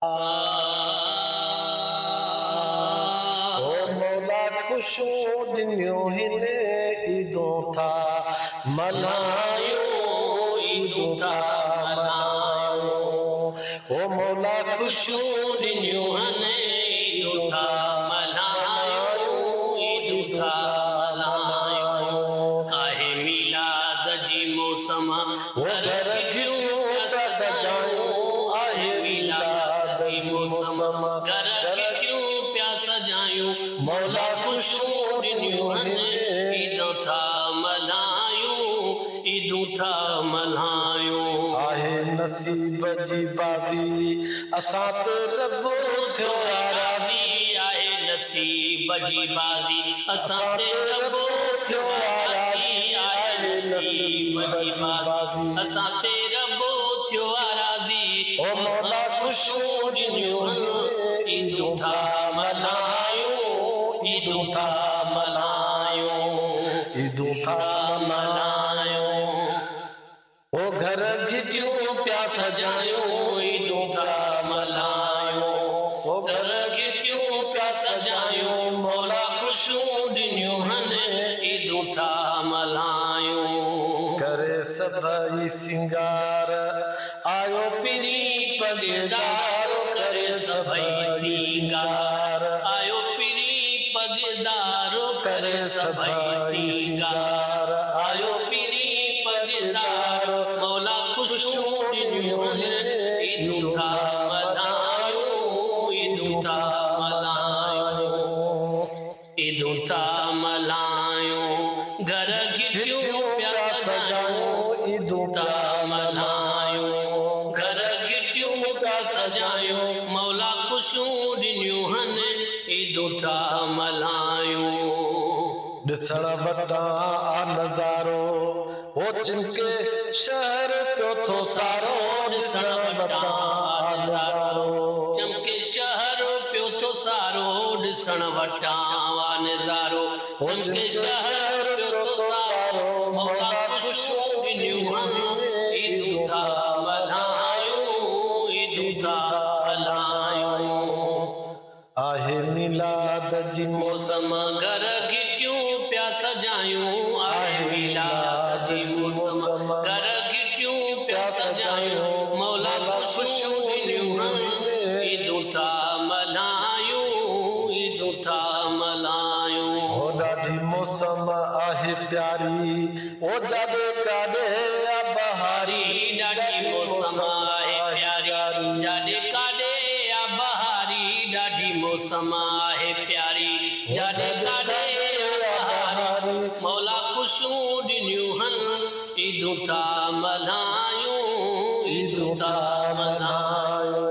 ओ मौला खुशियूं ॾिनियूं हिन ईदूं था मल्हायूं ईदूं था मल्हायूं। ओ मौला खुशियूं ॾिनियूं हिन ईदूं था मल्हायूं ईदूं था मल्हायूं। आहे मीलाद जी मौसम घर घिरियूं था सजायूं। आहे मीलाद जी मौसम घर घिरियूं पिया सजायूं। मौला खुशियूं ॾिनियूं हिन ईदूं था मल्हायूं ईदूं था मल्हायूं। आहे नसीब जी बाज़ी असां ते रब थियो राज़ी। आहे नसीब जी बाज़ी असां ते रब थियो राज़ी। आहे नसीब जी बाज़ी असां ते रब थियो राज़ी। ओ मौला खुशियूं ॾिनियूं हिन ईदूं था मल्हायूं ईदूं था मल्हायूं ईदूं था मल्हायूं। ओ घर घिटियूं पिया सजायूं ईदूं था मल्हायूं। ओ घर घिटियूं पिया सजायूं। मौला खुशियूं ॾिनियूं हिन ईदूं था मल्हायूं। करे सभई सिंगार आयो पीरी पगदार। करे सभई सिंगार आयो पीरी पगदार। करे सभई सिंगार आयो पीरी पगदार। मौला खुशियूं ॾिनियूं हिन ईदूं था मल्हायूं ईदूं था मल्हायूं ईदूं था मल्हायूं। घर घिटियूं पिया सजायूं ईदूं था मल्हायूं। घर घिटियूं पिया सजायूं। मौला खुशियूं ॾिनियूं हिन ईदूं था मल्हायूं। ॾिसण वटां आ नज़ारो ओ चिमके शहर पियो थो सारो। ॾिसण वटां आ नज़ारो चमके शहर पियो थो सारो। ॾिसण वटां आ नज़ारो चमके शहर पियो थो सारो। मौला खुशियूं ॾिनियूं हिन ईदूं था मल्हायूं ईदूं था मल्हायूं। आहे मीलाद जी मौसम घर घिटियूं पिया सजायूं। आहे मीलाद जी मौसम घर घिटियूं पिया सजायूं। मौला खुशियूं ॾिनियूं हिन ईदूं था मल्हायूं ईदूं था मल्हायूं। ओ ॾाढी मौसम आहे प्यारी ओ जाॾे काॾे आ बहारी। ॾाढी मौसम आहे प्यारी जाॾे काॾे आ बहारी। ॾाढी मौसम आहे प्यारी जाॾे काॾे आ बहारी। मौला खुशियूं ॾिनियूं हिन ईदूं था मल्हायूं ईदूं था मल्हायूं।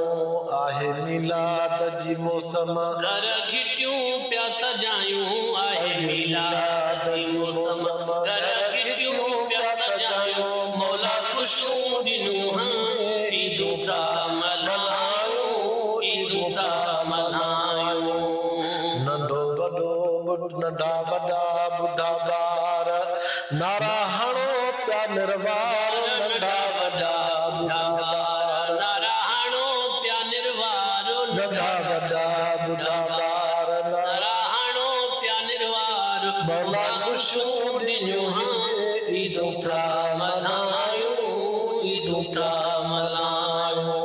आहे मीलाद जी मौसम घर घिटियूं पिया सजायूं। आहे मीलाद जी मौसम घर घिटियूं पिया सजायूं। मौला खुशियूं ॾिनियूं हिन ईदूं था मल्हायूं ईदूं था मल्हायूं। नंढो वॾो नंढा वॾा बुढा ॿार नारा हणो पिया निर्वार। नंढा वॾा बुढा ॿार नारा हणो पिया निर्वार। नंढा वॾा बुढा ॿार नारा हणो पिया निर्वार। मौला खुशियूं ॾिनियूं हिन ईदूं था मल्हायूं ईदूं था मल्हायूं।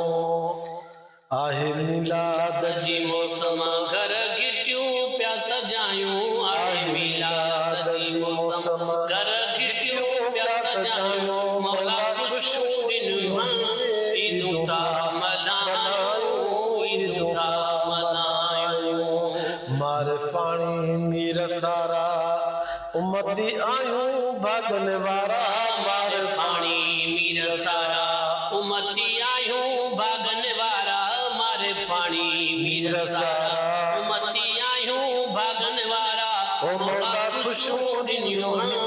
आहे मीलाद जी मौसम घर घिटियूं पिया सजायूं। आहे मीलाद जी मौसम घर घिटियूं पिया सजायूं। मौला खुशियूं ॾिनियूं हिन ईदूं था मल्हायूं ईदूं था मल्हायूं। मार फाणी मीर सारा उमती आयूं भागन वारा। मार फाणी मीर सारा उमती आयूं भागन वारा। मारे फाणी मीर सारा उमती आयूं भागन वारा। ओ मौला खुशियूं ॾिनियूं हिन